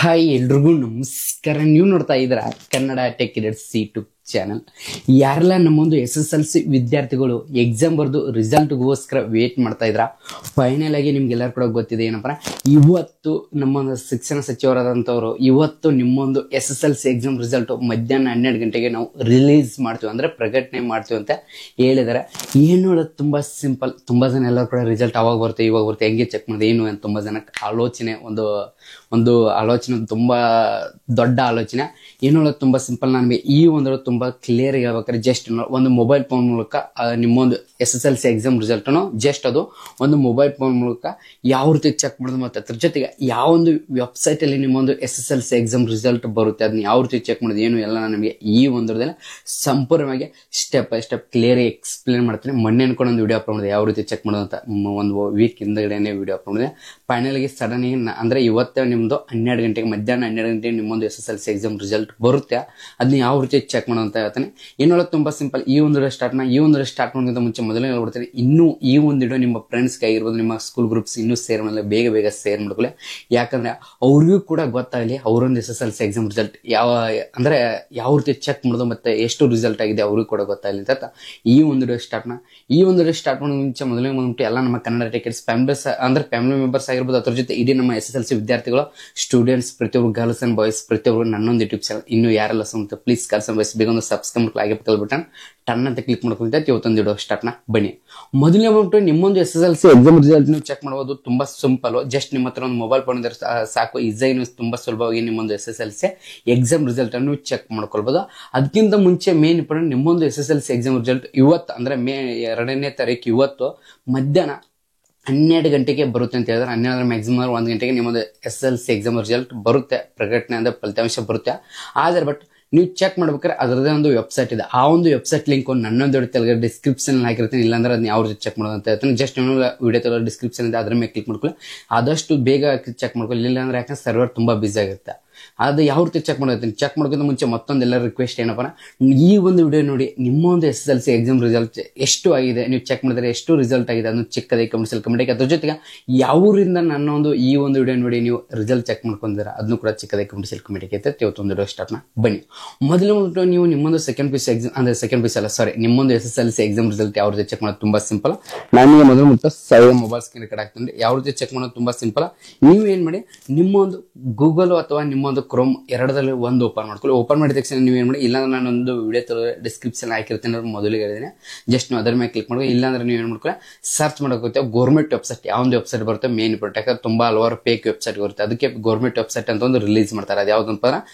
Hi ಎಲ್ರಿಗೂ ನಮಸ್ಕಾರ. ನೀವು ನೋಡ್ತಾ ಇದ್ದೀರಾ Kannada tech kids YouTube channel. ಯಾರೆಲ್ಲ ನಮ್ಮೊಂದು SSLC ವಿದ್ಯಾರ್ಥಿಗಳು ಎಕ್ಸಾಮ್ ಬರೆದು ರಿಸಲ್ಟ್ಗೋಸ್ಕರ ವೇಟ್ ಮಾಡ್ತಾ ಇದ್ರ, ಫೈನಲ್ ಆಗಿ ನಿಮ್ಗೆಲ್ಲರೂ ಕೂಡ ಗೊತ್ತಿದೆ ಏನಪ್ಪ, ಇವತ್ತು ನಮ್ಮ ಶಿಕ್ಷಣ ಸಚಿವರಾದಂಥವ್ರು ಇವತ್ತು ನಿಮ್ಮೊಂದು SSLC ಎಕ್ಸಾಮ್ ರಿಸಲ್ಟ್ ಮಧ್ಯಾಹ್ನ 12 ಗಂಟೆಗೆ ನಾವು ರಿಲೀಸ್ ಮಾಡ್ತೀವಿ, ಅಂದ್ರೆ ಪ್ರಕಟಣೆ ಮಾಡ್ತೀವಿ ಅಂತ ಹೇಳಿದ್ದಾರೆ. ಏನು ಹೇಳೋದು ತುಂಬಾ ಸಿಂಪಲ್. ತುಂಬಾ ಜನ ಎಲ್ಲರೂ ಕೂಡ ರಿಸಲ್ಟ್ ಅವಾಗ ಬರುತ್ತೆ ಇವಾಗ ಬರುತ್ತೆ ಹೆಂಗೆ ಚೆಕ್ ಮಾಡಿದೆ ಏನು ಅಂತ ತುಂಬಾ ಜನಕ್ಕೆ ಆಲೋಚನೆ ಒಂದು ಆಲೋಚನೆ, ತುಂಬಾ ದೊಡ್ಡ ಆಲೋಚನೆ. ಏನು ಹೇಳೋದು ತುಂಬಾ ಸಿಂಪಲ್. ನನಗೆ ಈ ಒಂದು ತುಂಬಾ ಕ್ಲಿಯರ್ ಹೇಳ್ಬೇಕಾದ್ರೆ ಜಸ್ಟ್ ಒಂದು ಮೊಬೈಲ್ ಫೋನ್ ಮೂಲಕ ನಿಮ್ಮೊಂದು SSLC ಎಕ್ಸಾಮ್ ರಿಸಲ್ಟ್ ಜಸ್ಟ್ ಅದು ಒಂದು ಮೊಬೈಲ್ ಫೋನ್ ಮೂಲಕ ಯಾವ ರೀತಿ ಚೆಕ್ ಮಾಡೋದು, ಮತ್ತೆ ಅದ್ರ ಜೊತೆಗೆ ಯಾವ ಒಂದು ವೆಬ್ಸೈಟ್ ಅಲ್ಲಿ ನಿಮ್ಮೊಂದು SSLC ಎಕ್ಸಾಮ್ ರಿಸಲ್ಟ್ ಬರುತ್ತೆ ಅದನ್ನ ಯಾವ ರೀತಿ ಚೆಕ್ ಮಾಡೋದು ಏನು ಎಲ್ಲ ನಮಗೆ ಈ ಒಂದರದಲ್ಲಿ ಸಂಪೂರ್ಣವಾಗಿ step by step clear explain ಮಾಡ್ತೀನಿ. ಮೊನ್ನೆ ಅನ್ಕೊಂಡು ಒಂದು ವಿಡಿಯೋ ಅಪ್ಲೋಡ್ ಮಾಡಿದೆ ಯಾವ ರೀತಿ ಚೆಕ್ ಮಾಡೋದು ಅಂತ, ಒಂದು ವೀಕ್ ಹಿಂದಗಡೆನೆ ವಿಡಿಯೋ ಅಪ್ಲೋಡ್ ಮಾಡಿದೆ. ಫೈನಲ್ಗೆ ಸಡನ್ ಆಗಿ ಅಂದ್ರೆ ಇವತ್ತೇ ನಿಮ್ದು 12 ಗಂಟೆಗೆ ಮಧ್ಯಾಹ್ನ 12 ಗಂಟೆಗೆ ನಿಮ್ಮೊಂದು SSLC ಎಕ್ಸಾಮ್ ರಿಸಲ್ಟ್ ಬರುತ್ತೆ, ಅದನ್ನ ಯಾವ ರೀತಿ ಚೆಕ್ ಮಾಡೋದು ಅಂತ ಹೇಳ್ತಾನೆ. ಏನೊಳಗೆ ತುಂಬಾ ಸಿಂಪಲ್. ಈ ಒಂದು ಸ್ಟಾರ್ಟ್ ಮಾಡೋದಕ್ಕಿಂತ ಮುಂಚೆ ಮೊದಲೇ ಹೇಳ್ಬಿಡ್ತೀನಿ, ಇನ್ನೂ ಈ ಒಂದು ವಿಡಿಯೋ ನಿಮ್ಮ ಫ್ರೆಂಡ್ಸ್ಗೆ ಆಗಿರ್ಬೋದು, ನಿಮ್ಮ ಸ್ಕೂಲ್ ಗ್ರೂಪ್ಸ್ ಇನ್ನೂ ಶೇರ್ ಮಾಡಲ್ಲ, ಬೇಗ ಶೇರ್ ಮಾಡ್ಕೊಳ್ಳಿ. ಯಾಕಂದ್ರೆ ಅವ್ರಿಗೂ ಕೂಡ ಗೊತ್ತಾಗಲಿ ಅವರೊಂದು SSLC ಎಕ್ಸಾಮ್ ರಿಸಲ್ಟ್ ಯಾವ ರೀತಿ ಚೆಕ್ ಮಾಡೋದು ಮತ್ತೆ ಎಷ್ಟು ರಿಸಲ್ಟ್ ಆಗಿದೆ ಅವ್ರಿಗೂ ಕೂಡ ಗೊತ್ತಾಗಲಿ ಅಂತ ಈ ಒಂದು ವಿಡಿಯೋ ಸ್ಟಾರ್ಟ್ ಮಾಡೋ ಮುಂಚೆ ಮೊದಲೇ ಬಂದ್ಬಿಟ್ಟು ಎಲ್ಲ ನಮ್ಮ ಕನ್ನಡ ಟಿಕೆಟ್ಸ್ ಫ್ಯಾಮಿಲಿ ಮೆಂಬರ್ಸ್ ಆಗಿರ್ಬೋದು, ಅದ್ರ ಜೊತೆ ಇಡೀ ನಮ್ಮ SSLC ವಿದ್ಯಾರ್ಥಿಗಳು, ಸ್ಟೂಡೆಂಟ್ಸ್ ಪ್ರತಿಯೊಬ್ಬರು, ಗರ್ಲ್ಸ್ ಅಂಡ್ ಬಾಯ್ಸ್ ಪ್ರತಿಯೊಬ್ಬರು ನನ್ನೊಂದು ಯೂಟ್ಯೂಬ್ ಚಾನಲ್ ಇನ್ನು ಯಾರೆಲ್ಲ ಪ್ಲೀಸ್ ಗರ್ಲ್ಸ್ ಅಂಡ್ ಬಾಯ್ಸ್ ಬೇಗ ಒಂದು ಸಬ್ಸ್ಕ್ರೈಬ್ ಆಗಿ ಬಟನ್ ಟನ್ ಅಂತ ಕ್ಲಿಕ್ ಮಾಡ್ಕೊಳ್ತಾ ಇವತ್ತೊಂದು ವಿಡಿಯೋ ಸ್ಟಾರ್ಟ್ನ ಬನ್ನಿ. ಮೊದಲನೇ ಬಂದ್ಬಿಟ್ಟು ನಿಮ್ಮೊಂದು SSLC ಎಕ್ಸಾಮ್ ರಿಸಲ್ಟ್ ನೀವು ಚೆಕ್ ಮಾಡ್ಬೋದು. ತುಂಬಾ ಸಿಂಪಲ್. ಜಸ್ಟ್ ನಿಮ್ಮ ಹತ್ರ ಒಂದು ಮೊಬೈಲ್ ಫೋನ್ ಇದ್ರೆ ಸಾಕು, ಈಸಿಯಾಗಿ ತುಂಬಾ ಸುಲಭವಾಗಿ ನಿಮ್ಮೊಂದು SSLC ಎಕ್ಸಾಮ್ ರಿಸಲ್ಟ್ ಅನ್ನು ಚೆಕ್ ಮಾಡ್ಕೊಳ್ಬಹುದು. ಅದಕ್ಕಿಂತ ಮುಂಚೆ ಮೇನ್ ಇಂಪಾರ್ಟೆಂಟ್, ನಿಮ್ಮೊಂದು SSLC ಎಕ್ಸಾಮ್ ರಿಸಲ್ಟ್ ಇವತ್ತು ಅಂದ್ರೆ ಮೇ 2ನೇ ತಾರೀಕು ಇವತ್ತು ಮಧ್ಯಾಹ್ನ 12 ಗಂಟೆಗೆ ಬರುತ್ತೆ ಅಂತ ಹೇಳಿದ್ರೆ 12 ಮ್ಯಾಕ್ಸಿಮಮ್ 1 ಗಂಟೆಗೆ ನಿಮ್ಮದು SSLC ಎಕ್ಸಾಮ್ ರಿಸಲ್ಟ್ ಬರುತ್ತೆ, ಪ್ರಕಟಣೆ ಅಂದ್ರೆ ಫಲಿತಾಂಶ ಬರುತ್ತೆ. ಆದ್ರೆ ಬಟ್ ನೀವು ಚೆಕ್ ಮಾಡ್ಬೇಕಾದ್ರೆ ಅದರದೇ ಒಂದು ವೆಬ್ಸೈಟ್ ಇದೆ. ಆ ಒಂದು ವೆಬ್ಸೈಟ್ ಲಿಂಕ್ ನನ್ನೊಂದು ಡಿಸ್ಕ್ರಿಪ್ಷನ್ ಹಾಕಿರ್ತೀನಿ, ಇಲ್ಲಾಂದ್ರೆ ಅದನ್ನ ಯಾವ ರೀತಿ ಚೆಕ್ ಮಾಡೋದು ಅಂತ ಹೇಳ್ತೀನಿ. ಜಸ್ಟ್ ವಿಡಿಯೋ ಡಿಸ್ಕ್ರಿಪ್ಷನ್ ಇದೆ, ಅದ್ರ ಮೇಲೆ ಕ್ಲಿಕ್ ಮಾಡ್ಕೊಳ್ಳಿ. ಆದಷ್ಟು ಬೇಗ ಚೆಕ್ ಮಾಡ್ಕೊಳ್ಳಿ, ಇಲ್ಲಾಂದ್ರೆ ಯಾಕಂದ್ರೆ ಸರ್ವರ್ ತುಂಬಾ ಬಿಸಿ ಆಗುತ್ತೆ. ಅದು ಯಾವ ರೀತಿ ಚೆಕ್ ಮಾಡೋದಕ್ಕಿಂತ ಮುಂಚೆ ಮತ್ತೊಂದೆಲ್ಲ ರಿಕ್ವೆಸ್ಟ್ ಏನಪ್ಪ, ಈ ಒಂದು ವಿಡಿಯೋ ನೋಡಿ ನಿಮ್ಮ ಒಂದು SSLC ಎಕ್ಸಾಮ್ ರಿಸಲ್ಟ್ ಎಷ್ಟು ಆಗಿದೆ ನೀವು ಚೆಕ್ ಮಾಡಿದ್ರೆ ಎಷ್ಟು ರಿಸಲ್ಟ್ ಆಗಿದೆ ಅದನ್ನು ಚಿಕ್ಕದಾಗಿ ಕಮೆಂಟ್ಸ್. ಅದ್ರ ಜೊತೆಗೆ ಯಾವೂರಿಂದ ನನ್ನ ಒಂದು ಈ ಒಂದು ವಿಡಿಯೋ ನೋಡಿ ನೀವು ರಿಸಲ್ಟ್ ಚೆಕ್ ಮಾಡ್ಕೊಂಡಿದ್ದೀರಾ ಅದನ್ನು ಕೂಡ ಚಿಕ್ಕದಾಗಿ ಕಮೆಂಟ್ಸ್ ಅಂತ ಇವತ್ತೊಂದು ವಿಡಿಯೋ ಸ್ಟಾರ್ಟ್ನ ಬನ್ನಿ. ಮೊದಲು ನೀವು ನಿಮ್ಮೊಂದು ಸೆಕೆಂಡ್ ಪಿ ನಿಮ್ಮೊಂದು SSLC ಎಕ್ಸಾಮ್ ರಿಸಲ್ಟ್ ಯಾವ ರೀತಿ ಚೆಕ್ ಮಾಡೋದು ತುಂಬಾ ಸಿಂಪಲ್. ನಾನು ಮೊದಲು ಮೊಬೈಲ್ ಸ್ಕ್ರೀನ್ ಕಡೆ ಹಾಕ್ತೀನಿ. ಯಾವ ರೀತಿ ಚೆಕ್ ಮಾಡೋದು ತುಂಬಾ ಸಿಂಪಲ್. ನೀವು ಏನ್ ಮಾಡಿ, ನಿಮ್ಮ ಒಂದು ಗೂಗಲ್ ಅಥವಾ ನಿಮ್ಮ ಒಂದು ಕ್ರೋಮ್ ಎರಡರಲ್ಲಿ ಒಂದು ಓಪನ್ ಮಾಡ್ಕೊಳ್ಳಿ. ಓಪನ್ ಮಾಡಿದ ತಕ್ಷಣ ನೀವು ಏನ್ ಮಾಡಿ, ಇಲ್ಲಾಂದ್ರೆ ನಾನೊಂದು ವಿಡಿಯೋ ಡಿಸ್ಕ್ರಿಪ್ಷನ್ ಹಾಕಿರ್ತೀನಿ, ಮೊದಲಿಗೆ ಹೇಳಿದ್ದೀನಿ. ಜಸ್ಟ್ ನೀವು ಅದರ ಮೇಲೆ ಕ್ಲಿಕ್ ಮಾಡ್ಕೊಳ್ಳಿ. ಇಲ್ಲಾಂದ್ರೆ ನೀವು ಏನ್ ಮಾಡ್ಕೊಳ್ಳಿ, ಸರ್ಚ್ ಮಾಡೋಕೆ ಗೌರ್ಮೆಂಟ್ ವೆಬ್ಸೈಟ್ ಯಾವ ಒಂದು ವೆಬ್ಸೈಟ್ ಬರುತ್ತೆ ಮೇನ್ ಇಂಪಾರ್ಟೆಂಟ್. ಯಾಕಂದ್ರೆ ತುಂಬಾ ಹಲವಾರು ಫೇಕ್ ವೆಬ್ಸೈಟ್ ಬರುತ್ತೆ, ಅದಕ್ಕೆ ಗೌರ್ಮೆಂಟ್ ವೆಬ್ಸೈಟ್ ಅಂತ ಒಂದು ರಿಲೀಸ್ ಮಾಡ್ತಾರೆ. ಅದು ಯಾವ್ದು ಅಂತ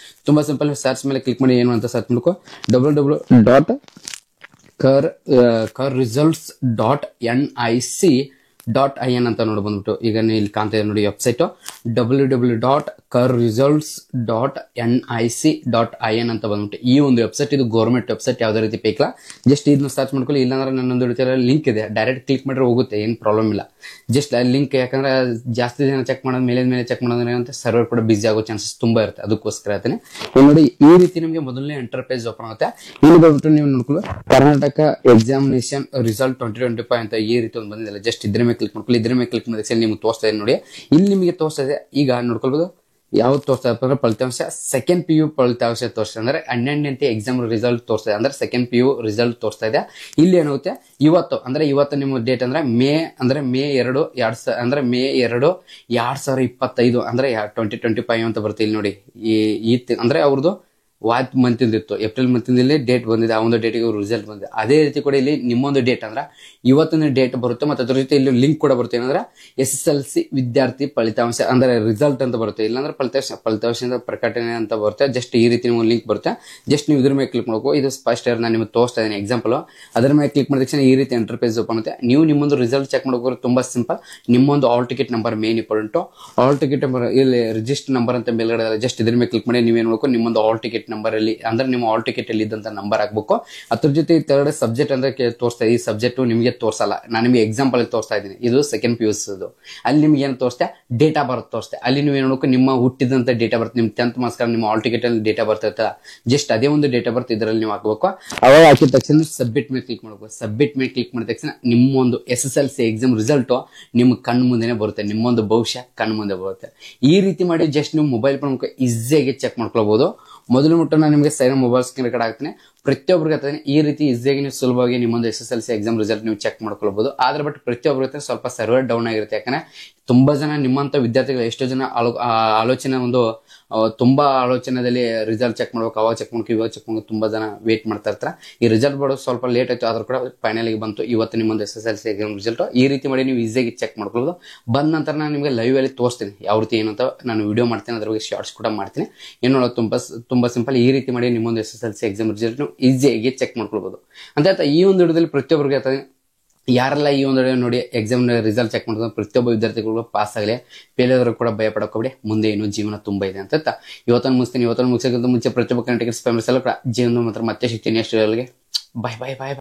ತುಂಬಾ ಸಿಂಪಲ್. ಸರ್ಚ್ ಮೇಲೆ ಕ್ಲಿಕ್ ಮಾಡಿ ಏನು ಅಂತ ಸರ್ಚ್ ಮಾಡ್ಕೊ www.kerresults.nic.in ಅಂತ ನೋಡಿ ಬಂದ್ಬಿಟ್ಟು ಈಗ ಇಲ್ಲಿ ಕಾಣ್ತಾ ಇದೆ ನೋಡಿ ವೆಬ್ಸೈಟ್ www.kerresults.nic.in ಅಂತ ಬಂದ್ಬಿಟ್ಟು ಈ ಒಂದು ವೆಬ್ಸೈಟ್. ಇದು ಗೌರ್ಮೆಂಟ್ ವೆಬ್ಸೈಟ್, ಯಾವುದೇ ರೀತಿ ಬೇಕಿಲ್ಲ. ಜಸ್ಟ್ ಇದನ್ನ ಸರ್ಚ್ ಮಾಡ್ಕೊಳ್ಳಿ. ಇಲ್ಲಾಂದ್ರೆ ನನ್ನೊಂದು ಲಿಂಕ್ ಇದೆ, ಡೈರೆಕ್ಟ್ ಕ್ಲಿಕ್ ಮಾಡಿದ್ರೆ ಹೋಗುತ್ತೆ, ಏನು ಪ್ರಾಬ್ಲಮ್ ಇಲ್ಲ. ಜಸ್ಟ್ ಲಿಂಕ್, ಯಾಕಂದ್ರೆ ಜಾಸ್ತಿ ಜನ ಚೆಕ್ ಮಾಡೋದು ಮೇಲೆ ಚೆಕ್ ಮಾಡೋದ್ರೆ ಅಂತ ಸರ್ವರ್ ಕೂಡ ಬಿಸಿ ಆಗೋ ಚಾನ್ಸಸ್ ತುಂಬಾ ಇರುತ್ತೆ, ಅದಕ್ಕೋಸ್ಕರ ಹೇಳ್ತೀನಿ. ನೋಡಿ ಈ ರೀತಿ ನಿಮಗೆ ಮೊದಲನೇ ಎಂಟರ್ಪ್ರೈಸ್ ಓಪನ್ ಆಗುತ್ತೆ. ಇಲ್ಲಿ ಬಂದ್ಬಿಟ್ಟು ನೀವು ನೋಡ್ಕೊಳ್ಳಿ ಕರ್ನಾಟಕ ಎಕ್ಸಾಮಿನೇಷನ್ ರಿಸಲ್ಟ್ 2025 ಅಂತ ಈ ರೀತಿ ಒಂದು ಬಂದಿದೆ. ಜಸ್ಟ್ ಇದ್ರ ಮೇಲೆ ಕ್ಲಿಕ್ ಮಾಡ್ಕೊಳ್ಳಿ. ಇದ್ರ ಮೇಲೆ ಕ್ಲಿಕ್ ಮಾಡಿದ ನಿಮ್ಗೆ ತೋರಿಸ್ತಾ ಇದೆ ನೋಡಿ, ಇಲ್ಲಿ ನಿಮಗೆ ತೋರಿಸ್ತಾ ಇದೆ. ಈಗ ನೋಡ್ಕೊಳ್ಬಹುದು ಯಾವ್ದು ತೋರಿಸ್ತಾ ಅಂದ್ರೆ ಫಲಿತಾಂಶ ಸೆಕೆಂಡ್ PU ಫಲಿತಾಂಶ ತೋರಿಸ್ತಾ ಅಂದ್ರೆ 12ನೇ ಎಕ್ಸಾಮ್ ರಿಸಲ್ಟ್ ತೋರಿಸ್ತಾ ಇದೆ, ಅಂದ್ರೆ ಸೆಕೆಂಡ್ PU ರಿಸಲ್ಟ್ ತೋರಿಸ್ತಾ ಇದೆ. ಇಲ್ಲಿ ಏನಾಗುತ್ತೆ, ಇವತ್ತು ನಿಮ್ಮ ಡೇಟ್ ಅಂದ್ರೆ ಮೇ 2 2025 ಅಂದ್ರೆ 2025 ಅಂತ ಬರುತ್ತೆ. ಇಲ್ಲಿ ನೋಡಿ ಅಂದ್ರೆ ಅವ್ರದ್ದು ಮಂತ್ ಇತ್ತು, ಏಪ್ರಿಲ್ ಮಂತ್ ಡೇಟ್ ಬಂದಿದೆ, ಆ ಒಂದು ಡೇಟಿಗೆ ರಿಸಲ್ಟ್ ಬಂದಿದೆ. ಅದೇ ರೀತಿ ಕೂಡ ಇಲ್ಲಿ ನಿಮ್ಮೊಂದು ಡೇಟ್ ಅಂದ್ರೆ ಇವತ್ತಿನ ಡೇಟ್ ಬರುತ್ತೆ, ಮತ್ತೆ ಅದ್ರ ಜೊತೆ ಇಲ್ಲಿ ಲಿಂಕ್ ಕೂಡ ಬರುತ್ತೆ. ಏನಂದ್ರೆ SSLC ವಿದ್ಯಾರ್ಥಿ ಫಲಿತಾಂಶ ಅಂದ್ರೆ ರಿಸಲ್ಟ್ ಅಂತ ಬರುತ್ತೆ, ಇಲ್ಲಾಂದ್ರೆ ಫಲಿತಾಂಶದ ಪ್ರಕಟಣೆ ಅಂತ ಬರುತ್ತೆ. ಜಸ್ಟ್ ಈ ರೀತಿ ನಿಮ್ಗೆ ಲಿಂಕ್ ಬರುತ್ತೆ. ಜಸ್ಟ್ ನೀವು ಇದ್ರ ಮೇಲೆ ಕ್ಲಿಕ್ ಮಾಡ್ಕೋ. ಇದು ಫಸ್ಟ್ ನಾನು ನಿಮ್ಗೆ ತೋರಿಸ್ತಾ ಇದ್ದೀನಿ ಎಕ್ಸಾಂಪಲ್. ಅದರ ಮೇಲೆ ಕ್ಲಿಕ್ ಮಾಡಿದ ತಕ್ಷಣ ಈ ರೀತಿ ಎಂಟರ್ಪ್ರೈಸ್ ಓಪನ್ ಆಗುತ್ತೆ. ನೀವು ನಿಮ್ಮೊಂದು ರಿಸಲ್ಟ್ ಚೆಕ್ ಮಾಡ್ಕೋರು ತುಂಬಾ ಸಿಂಪಲ್. ನಿಮ್ಮೊಂದು hall ticket number main important. Hall ticket number ಇಲ್ಲಿ ರಿಜಿಸ್ಟರ್ ನಂಬರ್ ಅಂತ ಮೇಲ್ಗಡೆ ಜಸ್ಟ್ ಇದ್ರ ಮೇಲೆ ಕ್ಲಿಕ್ ಮಾಡಿ ನೀವೇನ್ ಮಾಡ್ಕೋ, ನಿಮ್ಮೊಂದು ಆಲ್ ಟಿಕೆಟ್ ನಂಬರ್ ಅಲ್ಲಿ ಅಂದ್ರೆ ನಿಮ್ಮ ಹಾಲ್ ಟಿಕೆಟ್ ಅಲ್ಲಿ ಇದ್ದಂತ ನಂಬರ್ ಹಾಕ್ಬೇಕು. ಅದ್ರ ಜೊತೆ ಥರ್ಡ್ ಸಬ್ಜೆಕ್ಟ್ ಅಂದ್ರೆ ತೋರಿಸ್ತಾ ಈ ಸಬ್ಜೆಕ್ಟ್ ನಿಮಗೆ ತೋರ್ಸಲ್ಲ, ನಾನು ನಿಮಗೆ ಎಕ್ಸಾಂಪಲ್ ಅಲ್ಲಿ ತೋರಿಸ್ತಾ ಇದ್ದೀನಿ. ಇದು ಸೆಕೆಂಡ್ PUC ಅಲ್ಲಿ ನಿಮ್ಗೆ ಏನು ತೋರಿಸ್ತೆ, ಡೇಟ್ ಆಫ್ ಬರ್ತ್ ತೋರಿಸ್ತೆ. ಅಲ್ಲಿ ನೀವು ಏನು ನೋಡಬೇಕು, ನಿಮ್ಮ ಹುಟ್ಟಿದಂತ ಡೇಟ್ ಆಫ್ ಬರ್ತ್, ನಿಮ್ಮ 10th ಮಾರ್ಕ್ಸ್ ನಿಮ್ಮ ಹಾಲ್ ಟಿಕೆಟ್ ಅಲ್ಲಿ ಡೇಟ್ ಆಫ್ ಬರ್ತ್ ಇರ್ತಲ್ಲ, ಜಸ್ಟ್ ಅದೇ ಒಂದು ಡೇಟ್ ಆಫ್ ಬರ್ತ್ ಇದರಲ್ಲಿ ನೀವು ಹಾಕಬೇಕು. ಅವಾಗ ಹಾಕಿದ ತಕ್ಷಣ ಸಬ್ಮಿಟ್ ಮೇಲೆ ಕ್ಲಿಕ್ ಮಾಡಬೇಕು. ಸಬ್ಮಿಟ್ ಮೇಲೆ ಕ್ಲಿಕ್ ಮಾಡಿದ ತಕ್ಷಣ ನಿಮ್ಮೊಂದು SSLC ಎಕ್ಸಾಮ್ ರಿಸಲ್ಟ್ ನಿಮ್ಮ ಕಣ್ಣು ಮುಂದೆನೆ ಬರುತ್ತೆ, ನಿಮ್ಮೊಂದು ಭವಿಷ್ಯ ಕಣ್ಣು ಮುಂದೆ ಬರುತ್ತೆ. ಈ ರೀತಿ ಮಾಡಿ ಜಸ್ಟ್ ನೀವು ಮೊಬೈಲ್ ಫೋನ್ ಈಸಿಯಾಗಿ ಚೆಕ್ ಮಾಡ್ಕೊಳ್ಬಹುದು. ಮೊದಲು ಮುಟ್ಟ ನಾನು ನಿಮಗೆ ಸೈನ್ ಮೊಬೈಲ್ ಸ್ಕ್ರೀನ್ ರೆಕಾರ್ಡ್ ಆಗ್ತೀನಿ, ಪ್ರತಿಯೊಬ್ಬರಿಗೆ ಈ ರೀತಿ ಈಸಿಯಾಗಿ ನೀವು ಸುಲಭವಾಗಿ ನಿಮ್ಮೊಂದು SSLC ಎಕ್ಸಾಮ್ ರಿಸಲ್ಟ್ ನೀವು ಚೆಕ್ ಮಾಡ್ಕೊಳ್ಬಹುದು. ಆದ್ರೆ ಬಟ್ ಪ್ರತಿಯೊಬ್ಬರಿಗೆ ಸ್ವಲ್ಪ ಸರ್ವರ್ ಡೌನ್ ಆಗಿರುತ್ತೆ. ಯಾಕಂದ್ರೆ ತುಂಬಾ ಜನ ನಿಮ್ಮಂತ ವಿದ್ಯಾರ್ಥಿಗಳು ಎಷ್ಟೋ ಜನ ಆಲೋಚನೆ ಒಂದು ತುಂಬಾ ಆಲೋಚನೆಯಲ್ಲಿ ರಿಸಲ್ಟ್ ಚೆಕ್ ಮಾಡ್ಬೇಕು, ಅವಾಗ ಚೆಕ್ ಮಾಡ್ಬೇಕು, ಇವಾಗ ಚೆಕ್ ಮಾಡ್ಬೇಕು, ತುಂಬಾ ಜನ ವೇಟ್ ಮಾಡ್ತಾ ಇರ್ತಾರೆ. ಈ ರಿಸಲ್ಟ್ ಬರೋದು ಸ್ವಲ್ಪ ಲೇಟ್ ಆಯ್ತು, ಆದ್ರೂ ಕೂಡ ಫೈನಲ್ ಗೆ ಬಂತು ಇವತ್ತು ನಿಮ್ಮೊಂದು SSLC ಎಕ್ಸಾಮ್ ರಿಸಲ್ಟ್. ಈ ರೀತಿ ಮಾಡಿ ನೀವು ಈಸಿಯಾಗಿ ಚೆಕ್ ಮಾಡ್ಕೊಳ್ಬಹುದು. ಬಂದ ನಂತರ ನಾನು ನಿಮಗೆ ಲೈವ್ ಅಲ್ಲಿ ತೋರಿಸ್ತೀನಿ ಯಾವ ರೀತಿ ಏನು ಅಂತ. ನಾನು ವಿಡಿಯೋ ಮಾಡ್ತೀನಿ, ಅದ್ರ ಬಗ್ಗೆ ಶಾರ್ಟ್ಸ್ ಕೂಡ ಮಾಡ್ತೀನಿ. ಏನು ನೋಡೋದು ತುಂಬಾ ಸಿಂಪಲ್. ಈ ರೀತಿ ಮಾಡಿ ನಿಮ್ಮೊಂದು SSLC ಎಕ್ಸಾಮ್ ರಿಸಲ್ಟ್ ಈಸಿಯಾಗಿ ಚೆಕ್ ಮಾಡ್ಕೊಳ್ಬಹುದು ಅಂತ ಈ ಒಂದು ವಿಡಿಯೋದಲ್ಲಿ ಪ್ರತಿಯೊಬ್ಬರಿಗೆ ಯಾರೆಲ್ಲ ಈ ಒಂದು ನೋಡಿ ಎಕ್ಸಾಮ್ ರಿಸಲ್ಟ್ ಚೆಕ್ ಮಾಡ್ತಾರೆ ಪ್ರತಿಯೊಬ್ಬ ವಿದ್ಯಾರ್ಥಿಗಳು ಪಾಸ್ ಆಗಲಿ, ಫೇಲ್ ಕೂಡ ಭಯ ಪಡಕೋಬೇಡಿ, ಮುಂದೆ ಏನು ಜೀವನ ತುಂಬಾ ಇದೆ ಅಂತ ಇವತ್ತನ್ನು ಮುಗಿಸ್ತೀನಿ. ಇವತ್ತನ್ನು ಮುಗಿಸೋಕ್ಕಿಂತ ಮುಂಚೆ ಪ್ರತಿಯೊಬ್ಬ ಕರ್ನಾಟಕ ಫ್ಯಾಮಿಲೀಸ್ ಎಲ್ಲ ಜೀವನ ಮಾತ್ರ ಮತ್ತೆ ಸಿಗ್ತೀನಿ. ನೆಕ್ಸ್ಟ್ ಬಾಯ್ ಬಾಯ್ ಬಾಯ್.